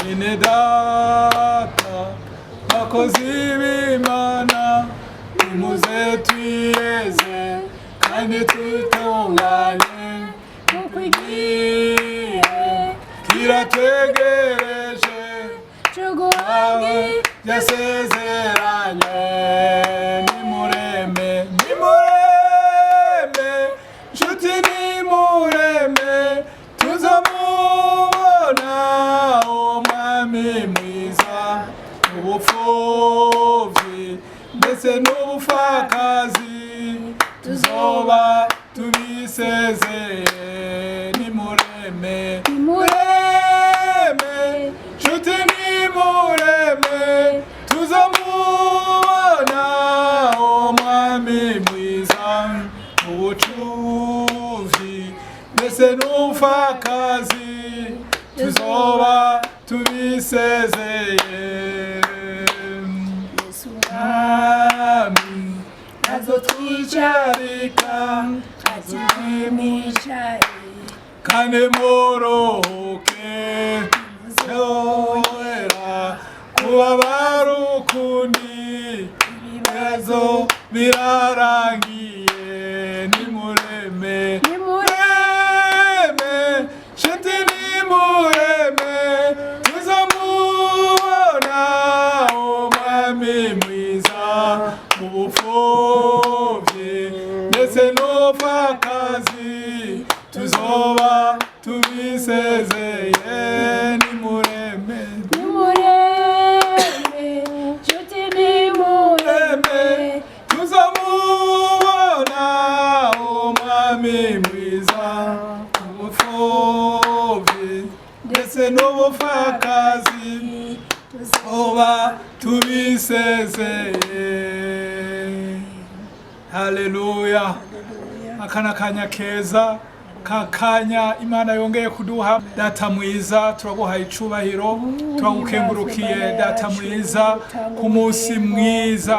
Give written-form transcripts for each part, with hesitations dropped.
bene data bakozi b'Imana nimuze twiyeze kandi tutunganye kuko igihe kiratwegereje cyo guhabwa yasezeranye. Nimureme nshuti nimureme tuzamubona uwo mwami mwiza ubupfubyi ndetse n'ubupfakazi tuzoba tubisezeye. Nimureme nshuti nimureme tuzamubona uwo mwami mwiza ubupfubyi ndetse n'ubupfakazi tuzoba tubisezeye. Yesu mwami azotwicarika azotwicara kandi muruhuke zoera kubabara ukundi ibibazo birarangiye. Nimureme nshuti nimureme tuzamubona uwo mwami mwiza ubupfubyi ndetse n'ubupfakazi tuzoba tubisezeye. Nimureme nshuti nimureme tuzamubona uwo mwami mwiza ubupfubyi ndetse n'ubupfakazi tuzoba tubisezeye. Haleluya. Akana kanya keza kakanya Imana yongeye kuduha. Data mwiza turaguhaye icubahiro, turagukengurukiye data mwiza ku munsi mwiza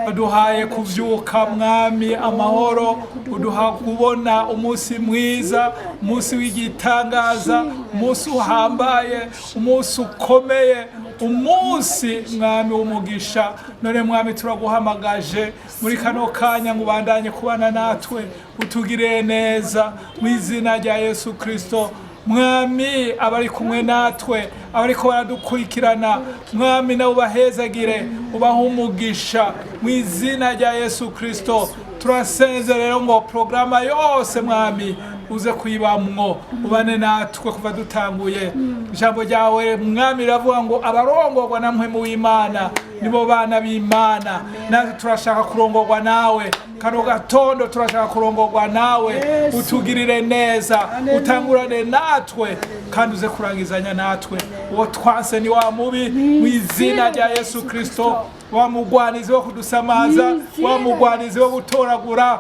waduhaye kuvyuka mwami amahoro, uduha kubona umunsi mwiza, umunsi w'igitangaza, umunsi uhambaye, umunsi ukomeye, umunsi mwami w'umugisha. None mwami turaguhamagaje muri kano kanya ngo ubandanye kubana natwe, utugire neza mu izina rya Yesu Kristo. Mwami abari kumwe natwe, abariko baradukurikirana, mwami nawe ubahezagire, ubahe umugisha mu izina rya Yesu Kristo. Turasenze rero ngo programa yose mwami uze kuyibamwo, ubane natwe kuva dutanguye. Ijambo ryawe mwami riravuga ngo abarongorwa na mpwemu w'Imana nibo bana b'Imana. Natwe turashaka kurongorwa nawe, kano gatondo turashaka kurongorwa nawe. Utugirire neza, utangurane natwe kandi uze kurangizanya natwe. Uwo twanse ni wa mubi mu izina rya Yesu Kristo. Wa mugwanizi wo kudusamaza, wa mugwanizi wo gutoragura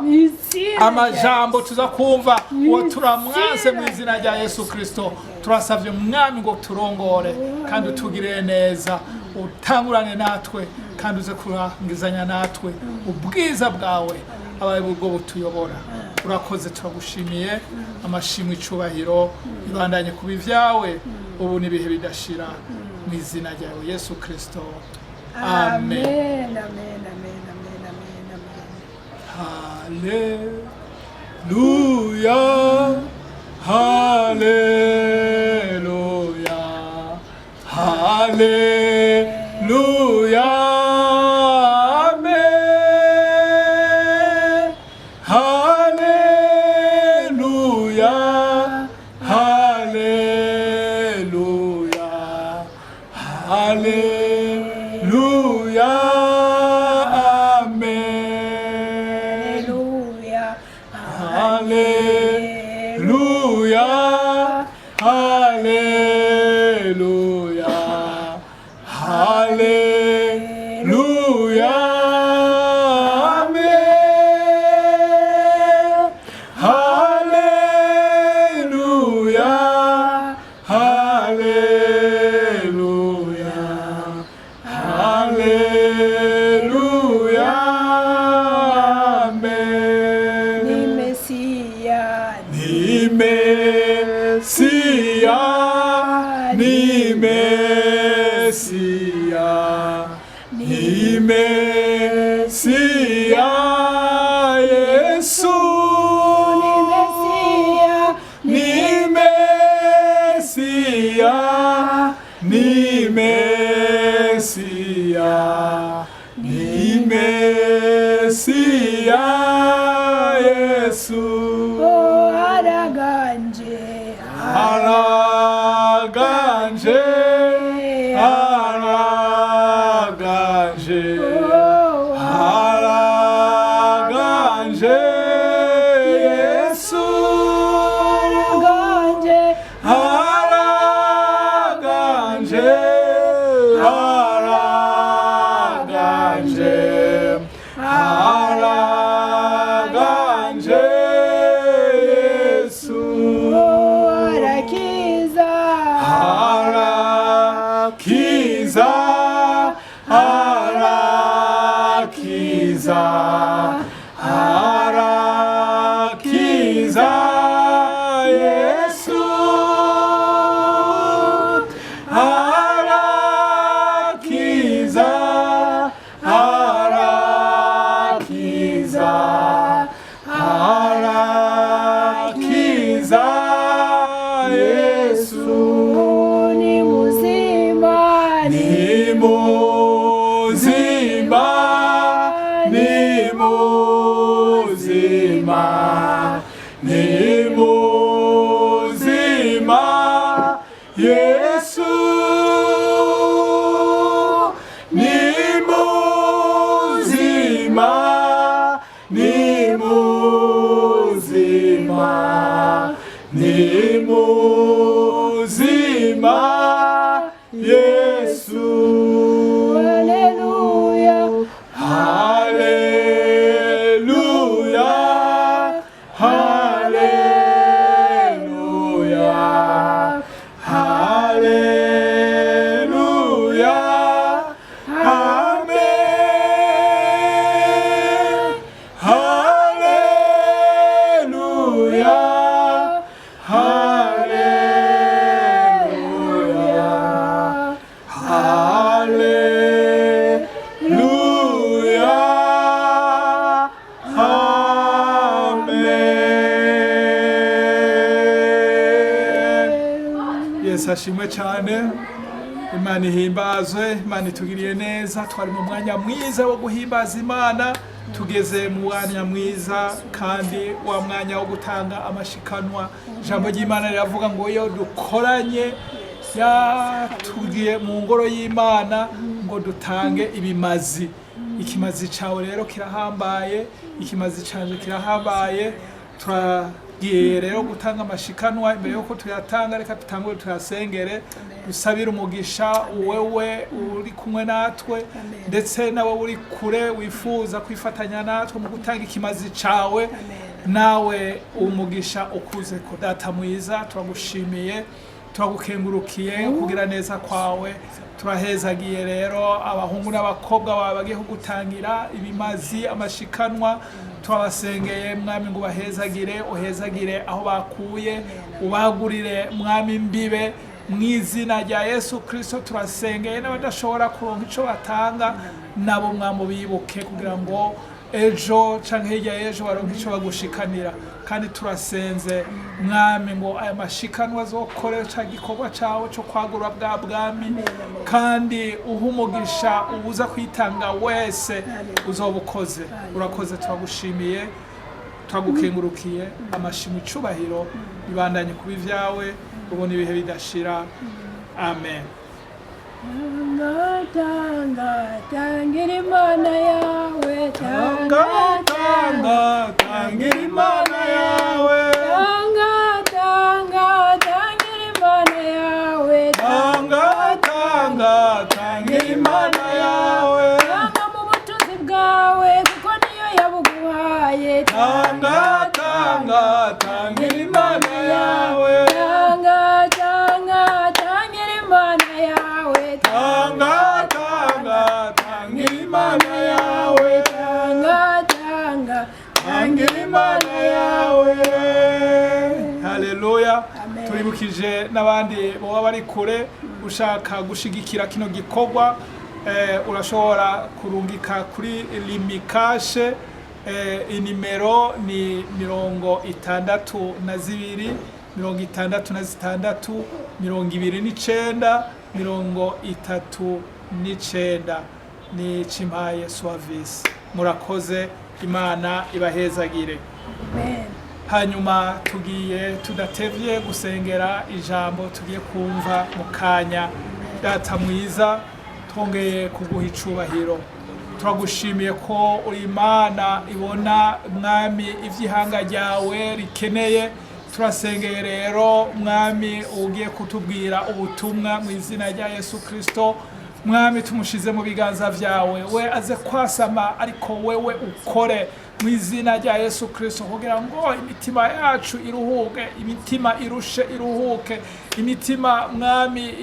amajambo tuza kumva, uwo turamwanse mu izina rya Yesu Kristo. Turasavye mwami ngo turongore kandi utugirire neza, utangurane natwe kandi uze kurangizanya natwe. Ubwiza bwawe abaye bwo butuyobora. Urakoze, turagushimiye. Amashimwe icubahiro ibandanye kuba ivyawe ubu n'ibihe bidashira mu izina ryawe Yesu Kristo. Amen. Amen, amen, amen, amen, amen. Hallelujah. Hallelujah. Amen. Hallelujah. Hallelujah. Hallelujah. Ni Mesiya, ni Mesiya, Yesu, ni Mesiya, ni Mesiya, ni Mesiya, Yesu. Oh, araganje, araganje, araganje, araganje, Yesu, araganje, araganje, araganje, araganje, Yesu. arakiza, arakiza, arakiza, arakiza, Yesu, arakiza, arakiza, arakiza, Yesu. ni muzima, Ni muzima, ni muzima, ni muzima, Yesu, ni muzima, ni muzima, ni muzima, Yesu. haleluya, Haleluya, haleluya, haleluya, amen. Haleluya, haleluya, haleluya, amen. Yesu ashimwe cyane. Imana ihimbazwe, Imana itugiriye neza. Twari mu mwanya mwiza wo guhimbaza Imana, tugeze mu mwanya mwiza kandi wa mwanya wo gutanga amashikanwa. Ijambo ry'Imana riravuga ngo iyo dukoranye yatugiye mu ngoro y'Imana ngo dutange ibimazi. Ikimazi cawe rero kirahambaye, ikimazi canje kirahambaye. Turagiye rero gutanga amashikanwa. Imbere yuko tuyatanga, reka tutangure tuyasengere, dusabire umugisha wewe uri kumwe natwe, ndetse nawe uri kure wifuza kwifatanya natwe mu gutanga ikimazi cawe. Nawe umugisha ukuze ko. Data mwiza, turagushimiye, turagukengurukiye kugira neza kwawe. Turahezagiye rero abahungu n'abakobwa bawe bagiye kugutangira ibimazi, amashikanwa. Turabasengeye mwami ngo bahezagire, uhezagire aho bakuye, ubagurire mwami imbibe mu izina rya Yesu Kristo. Turasengeye n'abadashobora kuronka ico batanga, nabo mwami bibuke kugira ngo ejo canke hirya y'ejo baronke ico bagushikanira. Kandi turasenze mwami ngo aya mashikanwa azokore ca gikorwa cawe co kwagura bwa bwami, kandi uhumugisha ubuza kwitanga wese uzobukoze. Urakoze, turagushimiye, turagukengurukiye. Amashimwe icubahiro bibandanye kuba ivyawe, ubona ibihe bidashira. Amen. tangira Imana yawe, Tanga, tangira Imana yawe. tangira Imana yawe, Tanga, tangira Imana yawe. tanga mu butunzi bwawe kuko niyo yabuguhaye. Tanga, tangira Imana yawe. tangira Imana yawe, Tanga, tangira Imana yawe. Tangira Imana yawe. Haleluya. Amen. Turibukije n'abandi boba bari kure ushaka gushigikira kino gikorwa urashobora kurungika kuri limikashe inimero ni 62 66 29 39 ni Cimpaye Suavisi. Murakoze, Imana ibahezagire. Amen. Hanyuma tugiye tudatevye gusengera ijambo tugiye kumva mu kanya. Data mwiza, twongeye kuguha icubahiro, turagushimiye ko uri Imana ibona mwami ivy'ihanga ryawe rikeneye. Turasengeye rero mwami ugiye kutubwira ubutumwa mu izina rya Yesu Kristo. Mwami tumushize mu biganza vyawe, we aze kwasama ariko wewe ukore mu izina rya Yesu Kristo, kugira ngo imitima yacu iruhuke, imitima irushe iruhuke, imitima mwami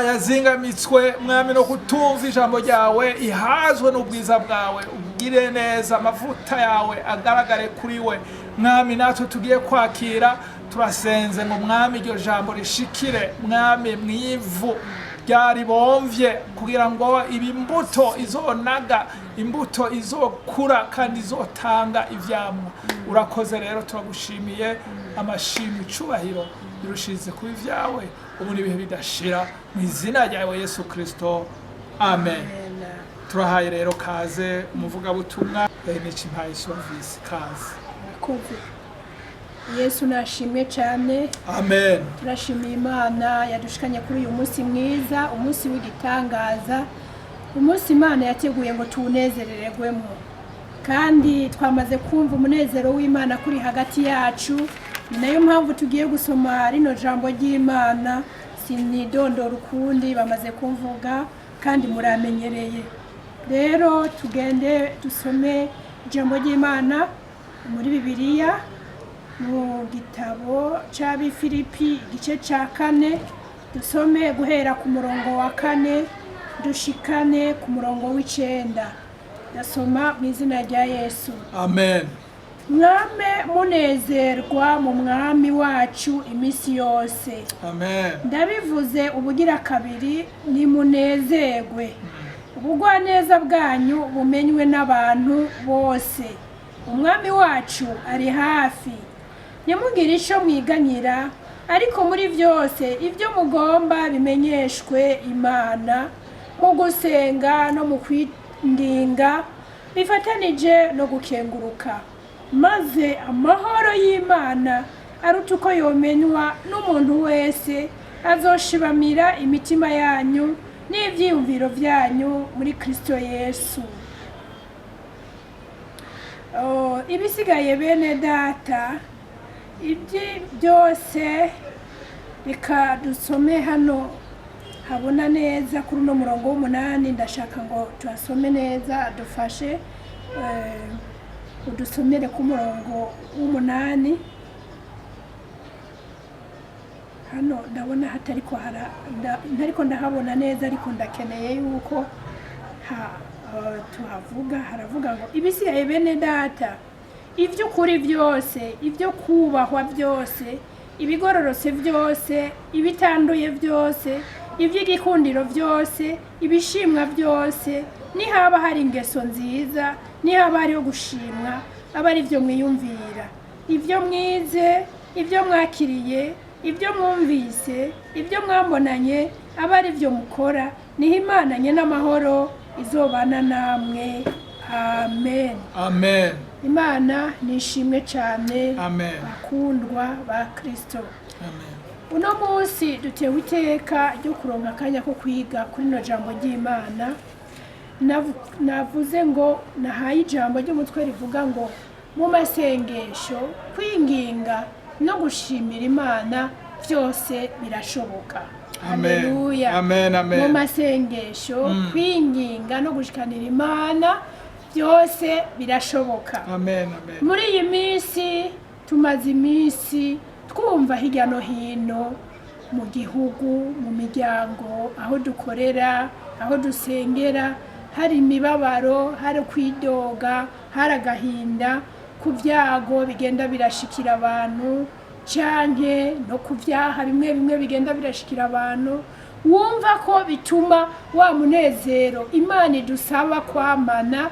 yazingamitswe mwami no kutumva ijambo ryawe ihazwe n'ubwiza bwawe. Ugire neza, amavuta yawe agaragare kuri we mwami. Natwe tugiye kwakira, turasenze ngo mwami iryo jambo rishikire mwami mwivu ryaribomvye, kugira ngo ibimbuto izonaga, imbuto izokura kandi izotanga ivyamwa. Urakoze rero, turagushimiye. Amashimwe icubahiro birushize kuba ivyawe ubu n'ibihe bidashira, mu izina ryawe Yesu Kristo, amen. Turahaye rero kaze umuvugabutumwa ni Cimpaye Suavisi. Kaze. Yesu nashimwe cyane. Amen. Turashimiye Imana yadushikanye kuri uyu munsi mwiza, umunsi w'igitangaza, umunsi Imana yateguye ngo tuwunezerererwemo, kandi twamaze kumva umunezero w'Imana kuri hagati yacu. Ni nayo mpamvu tugiye gusoma rino jambo ry'Imana, sinidondora ukundi, bamaze kumvuga kandi muramenyereye. Rero tugende dusome ijambo ry'Imana muri Bibiliya mu gitabo c'Abifilipi igice ca 4, dusome guhera ku murongo wa 4 dushikane ku murongo w'9. Ndasoma mu izina rya Yesu. Amen. Mwame munezerwa mu mwami wacu imisi yose. Amen. Ndabivuze ubugira kabiri, ni munezerwe. Ubugwaneza bwanyu bumenywe n'abantu bose. Umwami wacu ari hafi. Nyamugire ico mwiganyira, ariko muri vyose ivyo mugomba bimenyeshwe Imana mu gusenga no mu kwinginga bifatanije no gukenguruka. Maze amahoro y'Imana aruta uko yomenywa n'umuntu wese azoshibamira imitima yanyu n'ivyiyumviro vyanyu muri Kristo Yesu. Ibisigaye bene data, ibyi byose reka dusome hano habona neza kuri uno murongo w'8. Ndashaka ngo tuhasome neza, dufashe udusomere ku murongo w'8. Hano ndabona ntariko ndahabona neza, ariko ndakeneye yuko tuhavuga. Haravuga ngo ibisigaye bene data, ivy'ukuri byose, ibyo kubahwa byose, ibigororotse byose, ibitanduye byose, iby'igikundiro byose, ibishimwa byose, nihaba hari ingeso nziza, nihaba hariho gushimwa, aba ari byo mwiyumvira. Ibyo mwize, ibyo mwakiriye, ibyo mwumvise, ibyo mwambonanye, aba ari byo mukora, niho Imana nye n'amahoro izobana namwe. Amen. Amen. Imana nishimwe cyane. Amen. Bakundwa ba Kristo. Amen. Uno munsi dutewe iteka ryo kuronka akanya ko kwiga kuri no jambo ry'Imana. Navuze ngo nahaye ijambo ry'umutwe rivuga ngo mu masengesho, kwinginga no gushimira Imana byose birashoboka. Amen. Haleluya. Amen. Amen. Mu masengesho, kwinginga no gushikanira Imana byose birashoboka. Amen. Amen. Muri iyi minsi tumaze iminsi twumva hirya no hino mu gihugu, mu miryango, aho dukorera, aho dusengera, hari imibabaro, hari kwidoga, hari agahinda ku byago bigenda birashikira abantu, canke no ku vyaha bimwe bimwe bigenda birashikira abantu, wumva ko bituma wa munezero Imana idusaba kwamana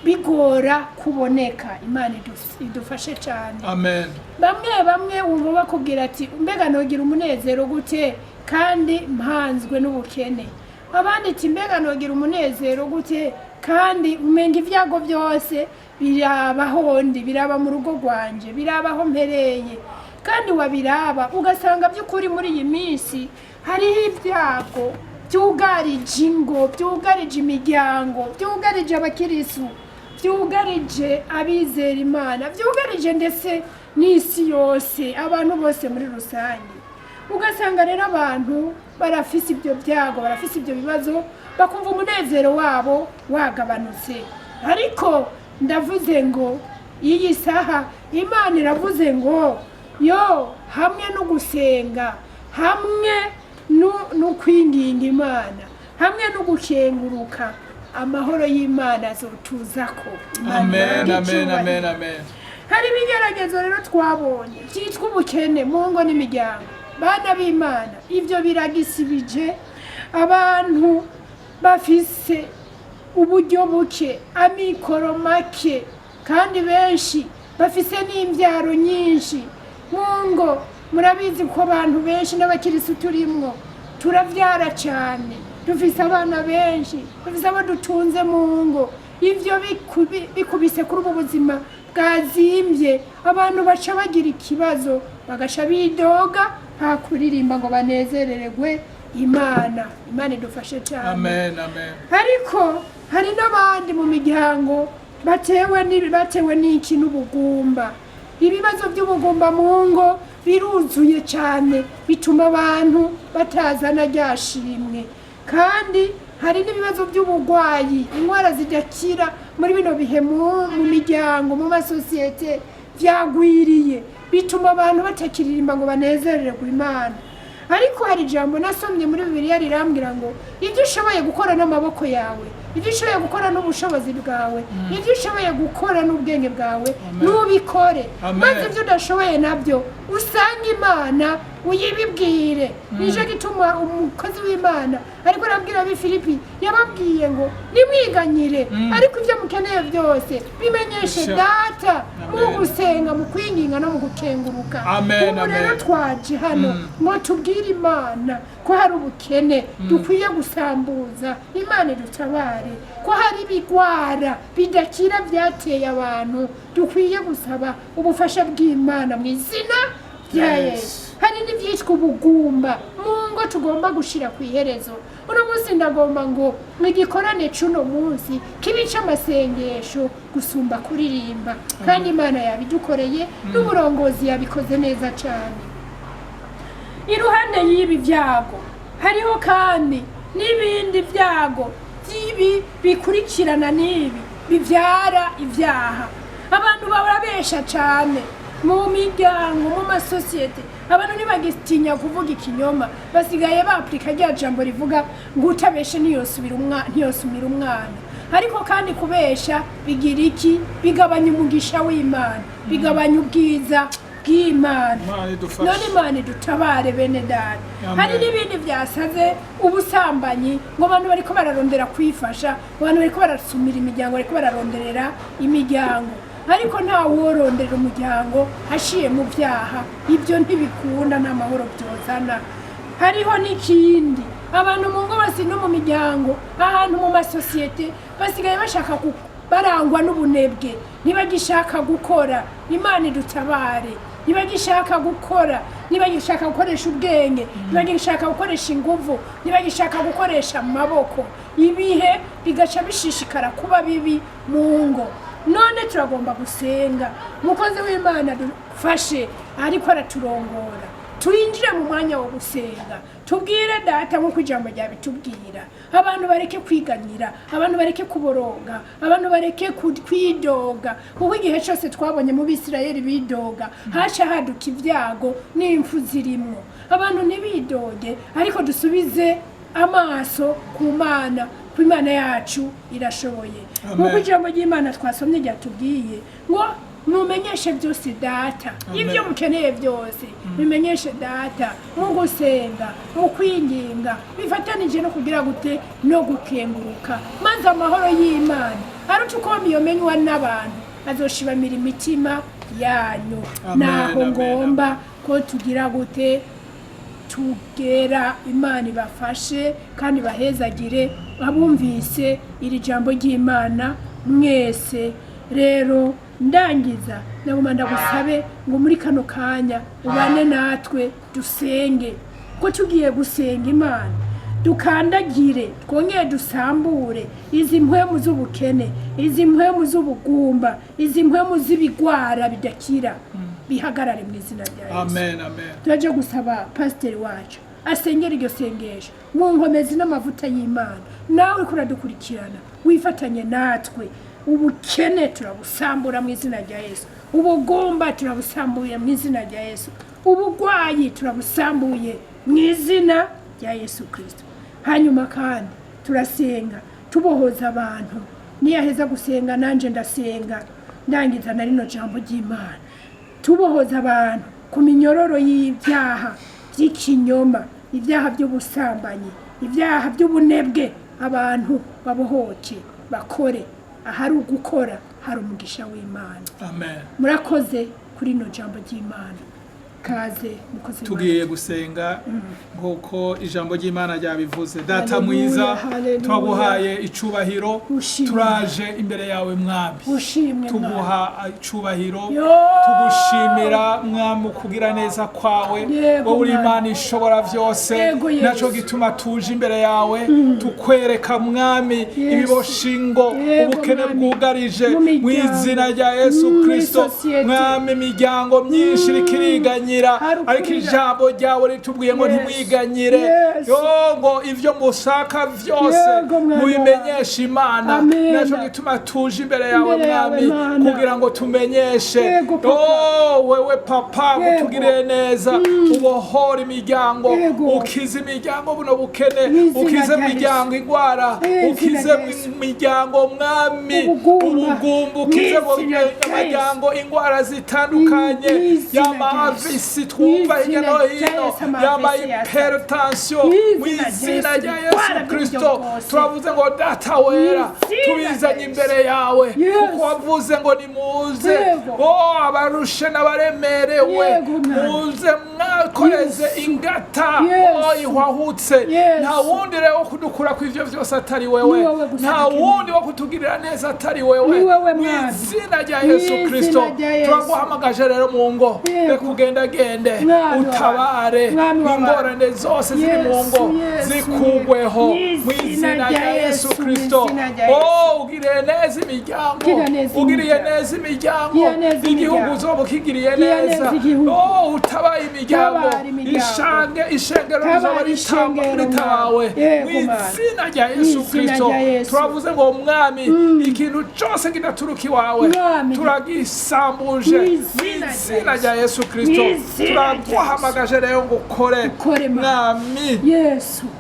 bigora kuboneka. Imana idufashe cyane. Amen. Bamwe wumva bakubwira ati mbega nogira umunezero gute kandi mpanzwe n'ubukene. Abandi ati mbega nogira umunezero gute kandi umenga ivyago byose birabahondi, biraba mu rugo rwanje, birabaho mpereye. Kandi wabiraba ugasanga by'ukuri muri iyi minsi hariho ibyago byugarije ingo, byugarije imiryango, byugarije abakirisu, byugarije abizera Imana, byugarije ndetse n'isi yose, abantu bose muri rusange. Ugasanga rero abantu barafise ibyo byago, barafise ibyo bibazo, bakumva umunezero wabo wagabanutse. Ariko ndavuze ngo iyi saha Imana iravuze ngo yo hamwe no gusenga, hamwe no kwinginga Imana, hamwe no gukenguruka, amahoro y'Imana azotuzako. Amen, amen, amen, amen. Hari ibigeragezo rero twabonye byitwa ubukene mu ngo n'imiryango. Bana b'Imana, ivyo biragisibije abantu bafise uburyo buke, amikoro make, kandi benshi bafise n'imbyaro nyinshi mu ngo. Murabizi ko abantu benshi n'abakirisu turimwo turavyara cyane, dufise abana benshi, dufise abo dutunze mu ngo. Ivyo bikubise kuri ubu buzima bwazimbye, abantu baca bagira ikibazo, bagaca bidoga, nta kuririmba ngo banezerererwe Imana. Imana idufashe cyane. Amen, amen. Ariko hari n'abandi mu miryango batewe n'iki n'ubugumba. Ibibazo by'ubugumba mu ngo biruzuye cyane, bituma abantu batazana ryashimwe. Kandi hari n'ibibazo by'ubugwayi, indwara zidakira muri bino bihe mu miryango, mu masosiyete vyagwiriye, bituma abantu batakiririmba ngo banezerererwe Imana. Ariko hari ijambo nasomye muri Bibiliya rirambwira ngo ibyo ushoboye gukora n'amaboko yawe, ibyo ushoboye gukora n'ubushobozi bwawe, ibyo ushoboye gukora n'ubwenge bwawe, nubikore. Maze ibyo udashoboye nabyo usanga Imana uyibibwire. Nico gituma umukozi w'Imana ariko arabwira ab'Ifilipi, yababwiye ngo nimwiganyire, ariko ibyo mukeneye byose bimenyeshe Data mu gusenga, mu kwinginga no mu gukenguruka. Ubu rero twaje hano ngo tubwire Imana ko hari ubukene dukwiye gusambuza. Imana idutabare. Ko hari ibigwara bidakira byateye abantu, dukwiye gusaba ubufasha bw'Imana mu izina rya Yesu. Hari n'ibyitwa ubugumba mu ngo tugomba gushira ku iherezo. Uno munsi ndagomba ngo mwigikorane cuno munsi kibica amasengesho gusumba kuririmba, kandi Imana yabidukoreye, n'uburongozi yabikoze neza cyane. Iruhande y'ibi byago hariho kandi n'ibindi byago by'ibi bikurikirana n'ibi bivyara ibyaha. Abantu barabesha cyane mu miryango, mu masosiyete. Abantu ntibagitinya kuvuga ikinyoma, basigaye baplika rya jambo rivuga ngo utabeshe ntiyosumira umwana. Ariko kandi kubesha bigira iki? Bigabanya umugisha w'Imana, bigabanya ubwiza bw'Imana. None Imana idutabare bene data. Hari n'ibindi byasaze ubusambanyi, ngo abantu bariko bararondera kwifasha, abantu bariko barasumira imiryango, bariko bararonderera imiryango. Ariko nta worondera umuryango ashiye mu byaha. Ibyo ntibikunda, nta mahoro byozana. Hariho n'ikindi, abantu mu ngo basi no mu miryango, ahantu mu masosiyete basigaye bashaka barangwa n'ubunebwe, ntibagishaka gukora. Imana idutabare. Ntibagishaka gukora, ntibagishaka gukoresha ubwenge, ntibagishaka gukoresha inguvu, ntibagishaka gukoresha amaboko. Ibihe bigaca bishishikara kuba bibi mu ngo. None turagomba gusenga. Umukozi w'Imana dufashe ariko araturongora, tuyinjire mu mwanya wo gusenga, tubwire Data nk'uko ijambo ryabitubwira. Abantu bareke kwiganyira, abantu bareke kuboroga, abantu bareke kwidoga, kuko igihe cyose twabonye mu Bisirayeli bidoga haca haduka ibyago n'imfu zirimwo. Abantu ntibidoge, ariko dusubize amaso ku Mana, ku Imana yacu irashoboye. Nk'uko ijambo ry'Imana twasomye ryatubwiye ngo mumenyeshe byose data ibyo mukeneye byose bimenyeshe data mu gusenga mu kwinginga bifatanije no kugira gute no gukenguruka maze amahoro y'Imana aruca uko miyomenywa n'abantu azoshibamira imitima yanyu naho ngomba ko tugira gute tugera Imana ibafashe kandi bahezagire abumvise iri jambo ry'Imana mwese rero ndangiza naguma ndagusabe ngo muri kano kanya ubane natwe dusenge ko tugiye gusenga Imana dukandagire twongeye dusambure izi mpwemu z'ubukene izi mpwemu z'ubugumba izi mpwemu z'ibigwara bidakira bihagarare mu izina rya Yesu. Amen, amen. Turaje gusaba pasiteri wacu asengera iryo sengesho mu nkomezi n'amavuta y'Imana nawe kuradukurikirana wifatanye natwe ubukene turabusambura mu izina rya Yesu ubugumba turabusambuye mu izina rya Yesu ubugwayi turabusambuye mu izina rya Yesu Kristo. Hanyuma kandi turasenga tubohoza abantu niyaheza gusenga nanje ndasenga ndangiza na rino jambo ry'Imana tubohoza abantu ku minyororo y'ibyaha by'ikinyoma ibyaha by'ubusambanyi ibyaha by'ubunebwe abantu babohoke bakore ahari ugukora hari umugisha w'Imana. Amen. Murakoze kuri no jambo ry'Imana kaze mukoze tugiye gusenga nk'uko ijambo ry'Imana ryabivuze. Data mwiza twaguhaye icubahiro turaje imbere yawe mwami tuguha icubahiro tugushimira mwami kugira neza kwawe wowe uri Imana ishobora byose naco gituma tuje imbere yawe tukwereka mwami ibiboshingo ubukene bwugarije mu izina rya Yesu Kristo mwami imiryango myinshi rikiriganye ariko ijambo ryawe ritubwiye ngo ntimwiganyire ngo ivyo musaka vyose mubimenyeshe Imana naco gituma tuje imbere yawe mwami kugira ngo tumenyeshe wewe papa mutugirire neza ubohora imiryango ukize imiryango buno bukene ukize imiryango ingwara ukize imiryango mwami ubugumbu ukize imiryango ingwara zitandukanye y'amavi twumva hirya no hino yama hypertension mu izina rya Yesu Kristo turavuze ngo data wera tubizanye imbere yawe kuko wavuze ngo nimuze abarushe n'abaremerewe muze mwakoreze ingata ihwahutse nta wundi rero kudukura ku ivyo vyose atari wewe nta wundi wo kutugirira neza atari wewe mu izina rya Yesu Kristo turaguhamagaje rero mu ngo kugenda gende utabare ingorane zose ziri mu ngo zikugweho mu izina rya Yesu Kristo ugiriye neza imiryango ugiriye neza imiryango igihugu uzoba ukigiriye neza utabaye imiryango ishengero rizoba ritabawe mu izina rya Yesu Kristo turavuze ngo mwami ikintu cyose kidaturuka iwawe turagisambuje mu izina rya Yesu Kristo turaguhamagaje rero ngo ukore mwami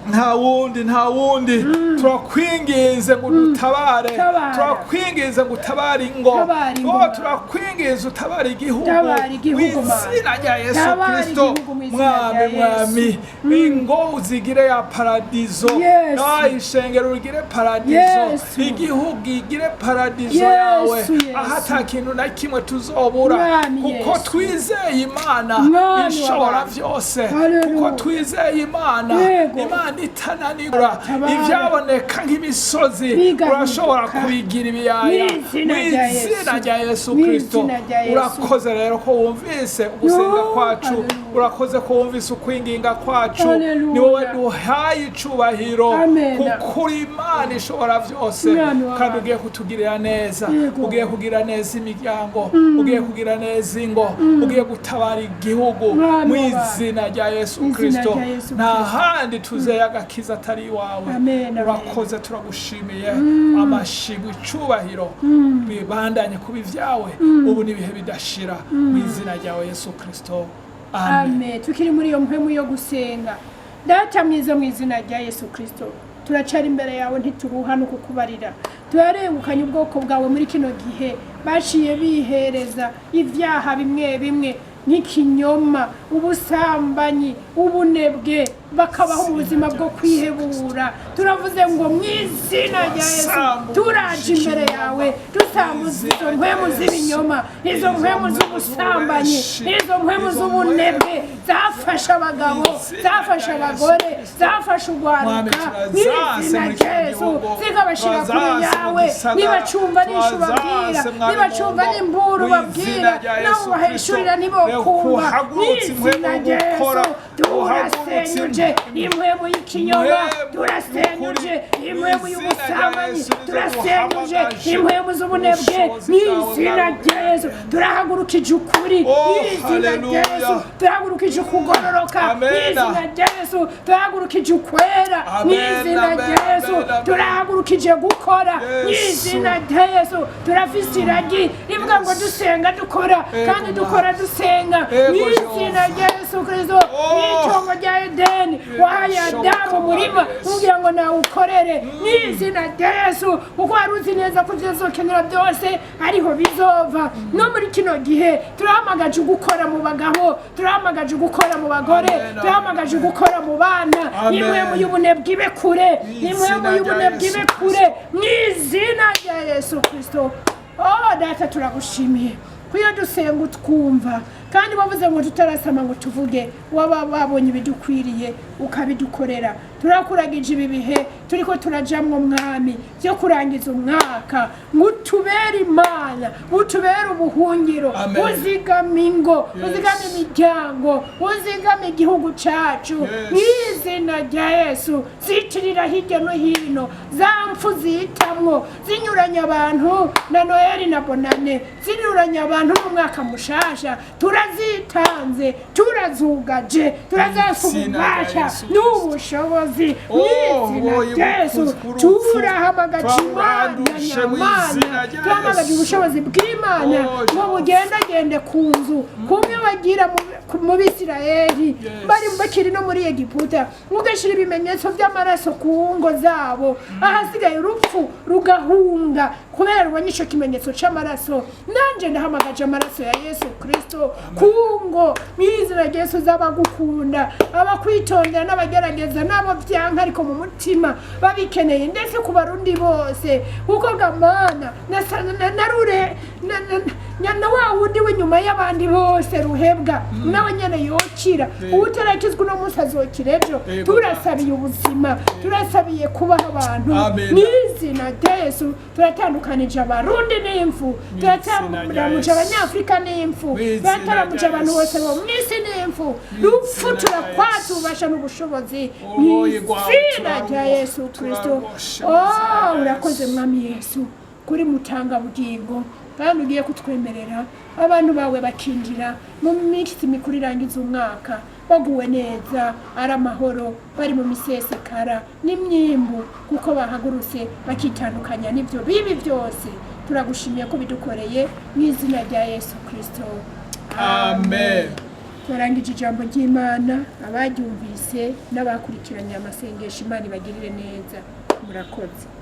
nta wundi turakwinginze ngo dutabare turakwinginze ngo utabare ingo turakwinginze utabare igihugu mu izina rya Yesu Kristo mwami ingo uzigire ya paradizo ishengero rigire paradizo igihugu igire paradizo yawe aho ata kintu na kimwe tuzobura kuko twizeye Imana ishobora byose kuko twizeye Imana itananirwa ibyaboneka nk'imisozi urashobora kubigira ibiyaya mu izina rya Yesu Kristo urakoze rero ko wumvise ugusenga kwacu urakoze ko wumvise ukwinginga kwacu ni wowe duhaye icubahiro kuko uri Imana ishobora byose kandi ugiye kutugirira neza ugiye kugira neza imiryango ugiye kugira neza ingo ugiye gutabara igihugu mu izina rya Yesu Kristo nta handi tuzeye agakiza atari iwawe urakoze turagushimiye amashimwe icubahiro bibandanye kuba ivyawe ubu n'ibihe bidashira mu izina rya Yesu Kristo amen. Tukiri muri iyo mpemu yo gusenga data mwiza mu izina rya Yesu Kristo turacari imbere yawe ntituruha no kukubarira turarengukanye ubwoko bwawe muri kino gihe baciye bihereza ivyaha bimwe bimwe nk'ikinyoma, ubusambanyi, ubunebwe, bakabaho mu buzima bwo kwihebura. Turavuze ngo mu izina rya Yesu turaje imbere yawe dusambuza izo mpwemu z'ibinyoma, izo mpwemu z'ubusambanyi, izo mpwemu z'ubunebwe zafashe abagabo, zafashe abagore, zafashe urwaruka, mu izina rya Yesu zikabashira kure yawe. Nibacumva n'isho ubabwira, nibacumva n'imburu ubabwira, nawe ubahishurira nibokumva. Mu izina rya Yesu turasenyuje impwemu y'ikinyoma, turasenyuje impwemu y'ubusambanyi, turasenyuje impwemu z'ubunebwe. Mu izina rya Yesu turahagurukije ukuri, mu izina rya Yesu turahagurukije ukugororoka, mu izina rya Yesu turahagurukije ukwera, mu izina rya Yesu turahagurukije gukora, mu izina rya Yesu turafise iragi rivuga ngo dusenga dukora kandi dukora dusenga. Mu izina rya Yesu Kristo n'itongo rya Edeni wahaye Adamu umurima kugira ngo nawe ukorere. Mu izina rya Yesu kuko wari uzi neza ko uzokenera byose ariho bizova. No muri kino gihe turahamagaje gukora mu bagabo, turahamagaje gukora mu bagore, turahamagaje gukora mu bana. Nimwe mu y'ubunebwe ibe kure, nimwe mu y'ubunebwe ibe kure mu izina rya Yesu Kristo. Oh data turagushimiye kuyo dusenga utwumva kandi bavuze ngo tutarasama ngo tuvuge waba babonye ibidukwiriye ukabidukorera. Turakuragije ibi bihe turiko turajamwo mwami byo kurangiza umwaka, ngutubere Imana, ngutubere ubuhungiro, uzigame ingo, uzigame imiryango, uzigame igihugu cacu. Mu izina rya Yesu zitirira hirya no hino za mpfu zitamwo zinyuranya abantu na Noheli na Bonane, zinyuranya abantu mu mwaka mushasha. Turazitanze, turazugaje, turazasububasha n'ubushobozi. Mu izina rya Yesu turahamagaje Imana nyamana, turahamagaje ubushobozi bw'Imana ngo bugendagende ku nzu kumwe bagira mu Bisirayeli bari bakiri no muri Egiputa, ugashira ibimenyetso by'amaraso ku ngo zabo, ahasigaye urupfu rugahunga kubera ubonye ico kimenyetso c'amaraso. Nanje ndahamagaje amaraso ya Yesu Kristo kungo. Mu izina rya Yesu z'abagukunda, abakwitondera n'abagerageza n'abo vyanka ariko mu mutima babikeneye, ndetse ku Barundi bose kuko gamana narure na wa wundi w'inyuma y'abandi bose ruhebwa nawe nyene yokira. Utarakizwa no munsi azokira ejo. Turasabiye ubuzima, turasabiye kubaho abantu. Mu izina rya Yesu turatandukanije Abarundi n'imfu, turatamuje Abanyafrika n'imfu, turataramuje abantu bose bo mw'isi n'imfu. Rupfu turakwata ubasha n'ubushobozi mu izina rya Yesu Kristo. Oh urakoze Mwami Yesu kuri mutanga bugingo kandi ugiye kutwemerera abantu bawe bakinjira mu minsi mikuru irangiza umwaka baguwe neza, ari amahoro, bari mu misesekara n'imyimbu kuko bahagurutse bakitandukanya n'ibyo bibi byose. Turagushimiye ko bidukoreye mu izina rya Yesu Kristo. Amen. Turangije ijambo ry'Imana, abaryumvise n'abakurikiranye amasengesho Imana ibagirire neza. Murakoze.